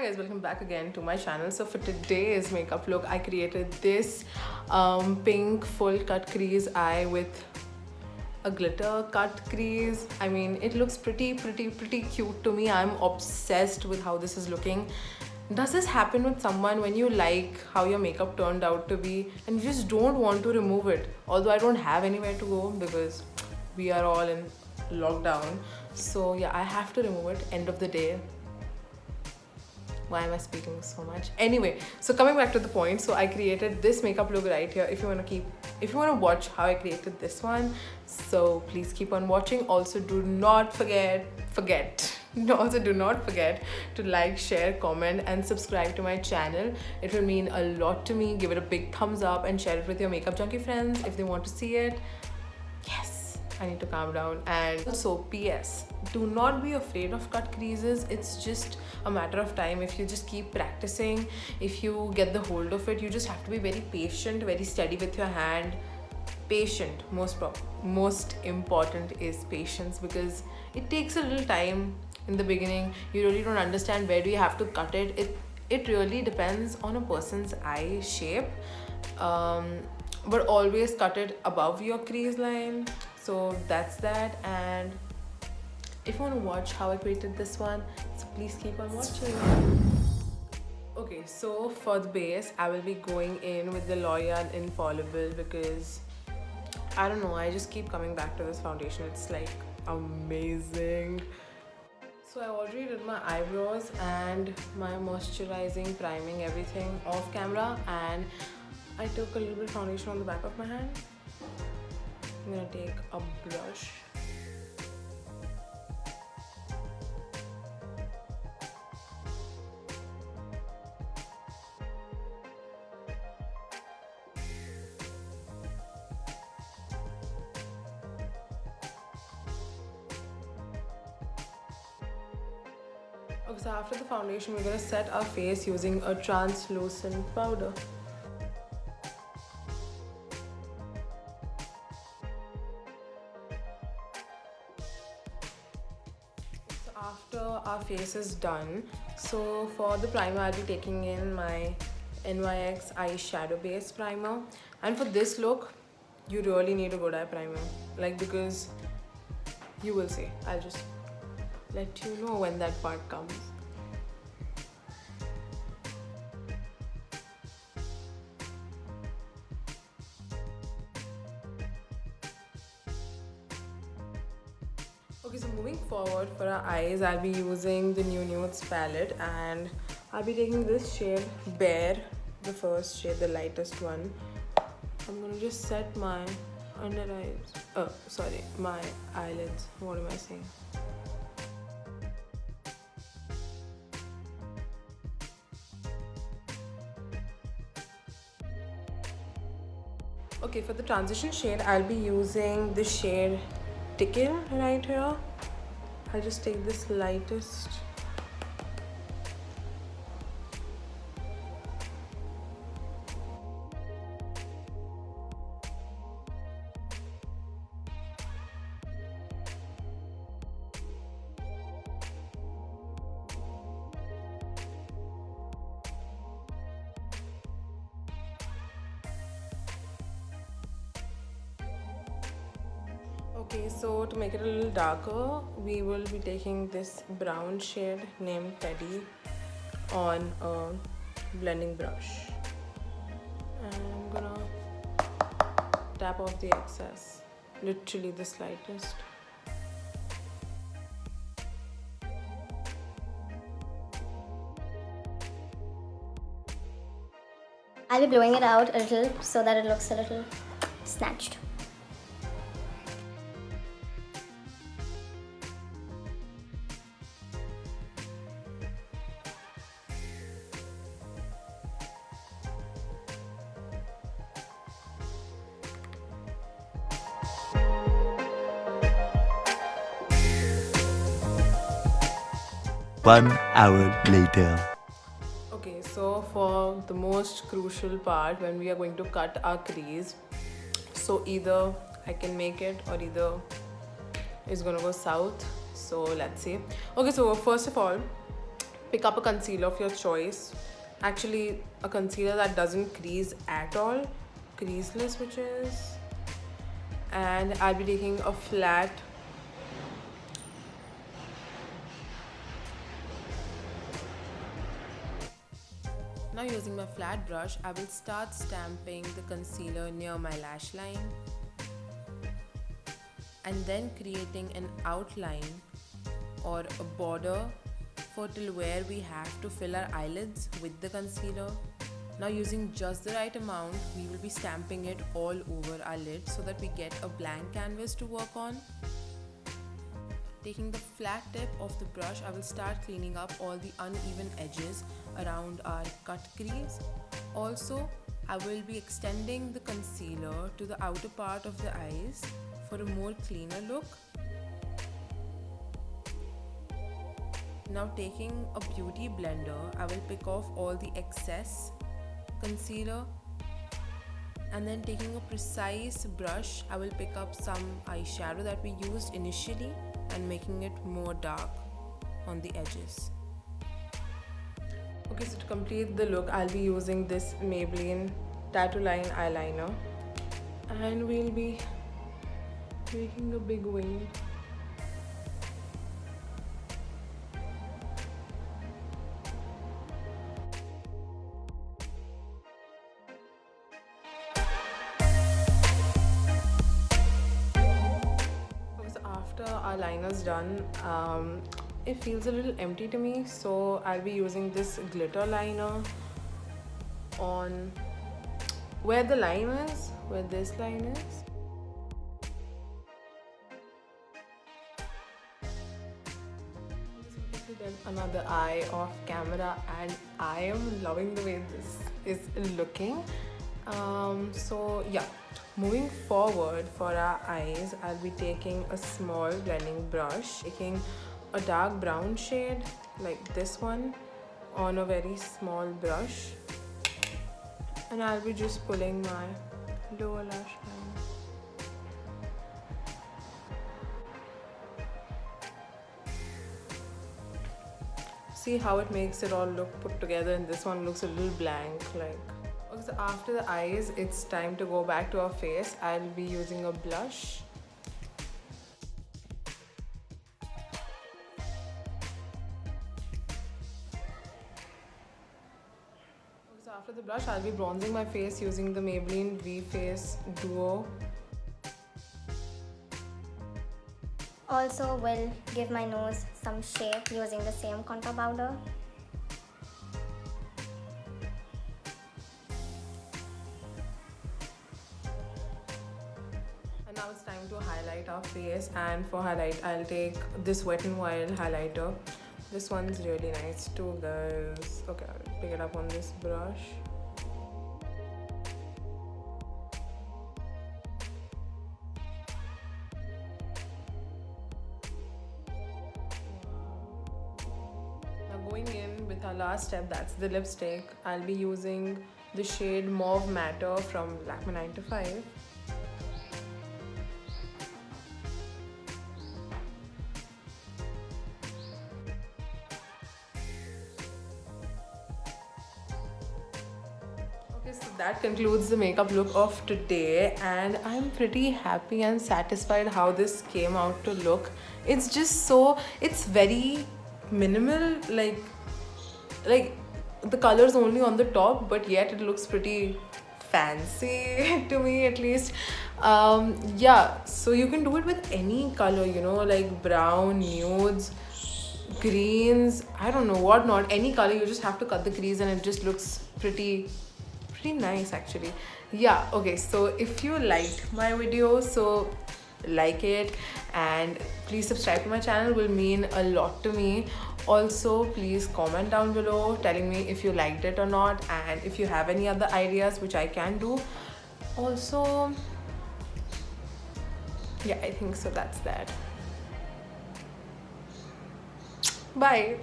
Hi guys, welcome back again to my channel. So for today's makeup look, I created this pink full cut crease eye with a glitter cut crease. I mean, it looks pretty cute to me. I'm obsessed with how this is looking. Does this happen with someone when you like how your makeup turned out to be and you just don't want to remove it? Although I don't have anywhere to go because we are all in lockdown. So yeah, I have to remove it end of the day. Why am I speaking so much? Anyway, so coming back to the point, so I created this makeup look right here. If you want to watch how I created this one, so please keep on watching. Also do not forget to like, share, comment and subscribe to my channel. It will mean a lot to me. Give it a big thumbs up and share it with your makeup junkie friends if they want to see it. Yes, I need to calm down. And also, PS, do not be afraid of cut creases. It's just a matter of time. If you just keep practicing, if you get the hold of it, you just have to be very patient, very steady with your hand. Patient, most important is patience, because it takes a little time in the beginning. You really don't understand where do you have to cut it. It really depends on a person's eye shape, but always cut it above your crease line. So that's that. And if you want to watch how I created this one, so please keep on watching. Okay, so for the base, I will be going in with the L'Oreal Infallible because I don't know, I just keep coming back to this foundation. It's like amazing. So I already did my eyebrows and my moisturizing, priming, everything off camera, and I took a little bit of foundation on the back of my hand. I'm gonna take a brush. Okay, so after the foundation, we're gonna set our face using a translucent powder. So after our face is done, so for the primer, I'll be taking in my NYX eyeshadow base primer. And for this look, you really need a good eye primer, like, because you will see. I'll just let you know when that part comes. Okay, so moving forward for our eyes, I'll be using the New Nudes palette, and I'll be taking this shade Bare, the first shade, the lightest one. I'm gonna just set my under eyes, my eyelids. What am I saying? Okay, for the transition shade, I'll be using the shade Tickle right here. I'll just take this lightest. Okay, so to make it a little darker, we will be taking this brown shade named Teddy on a blending brush. And I'm gonna tap off the excess, literally the slightest. I'll be blowing it out a little so that it looks a little snatched. One hour later. Okay, so for the most crucial part, when we are going to cut our crease, so either I can make it or either it's gonna go south. So let's see. Okay, so first of all, pick up a concealer of your choice. Actually, a concealer that doesn't crease at all, creaseless, which is. And I'll be taking a flat now using my flat brush, I will start stamping the concealer near my lash line and then creating an outline or a border for till where we have to fill our eyelids with the concealer. Now using just the right amount, we will be stamping it all over our lid so that we get a blank canvas to work on. Taking the flat tip of the brush, I will start cleaning up all the uneven edges around our cut crease. Also, I will be extending the concealer to the outer part of the eyes for a more cleaner look. Now taking a beauty blender, I will pick off all the excess concealer, and then taking a precise brush, I will pick up some eyeshadow that we used initially and making it more dark on the edges. Okay, so to complete the look, I'll be using this Maybelline Tattoo Line eyeliner, and we'll be making a big wing. After our liner's done, it feels a little empty to me, so I'll be using this glitter liner on where the line is, where this line is. Then another eye off camera, and I am loving the way this is looking. So yeah, moving forward for our eyes, I'll be taking a small blending brush, taking a dark brown shade like this one on a very small brush, and I'll be just pulling my lower lash line. See how it makes it all look put together, and this one looks a little blank like. Okay, so after the eyes, it's time to go back to our face. I'll be using a blush. Okay, so after the blush, I'll be bronzing my face using the Maybelline V Face Duo. Also will give my nose some shape using the same contour powder. And now it's time to highlight our face, and for highlight I'll take this Wet n Wild highlighter. This one's really nice too, guys. Okay, I'll pick it up on this brush. Going in with our last step, that's the lipstick. I'll be using the shade Mauve Matter from Lakme 9 to 5. Okay, so that concludes the makeup look of today, and I'm pretty happy and satisfied how this came out to look. It's just so, it's very minimal, like the colors only on the top, but yet it looks pretty fancy to me at least. Yeah, so you can do it with any color, you know, like brown, nudes, greens, I don't know what not, any color. You just have to cut the crease and it just looks pretty nice actually. Yeah, okay, so if you liked my video, so like it, and please subscribe to my channel, will mean a lot to me. Also, please comment down below telling me if you liked it or not, and if you have any other ideas which I can do. Also, yeah, I think so. That's that. Bye.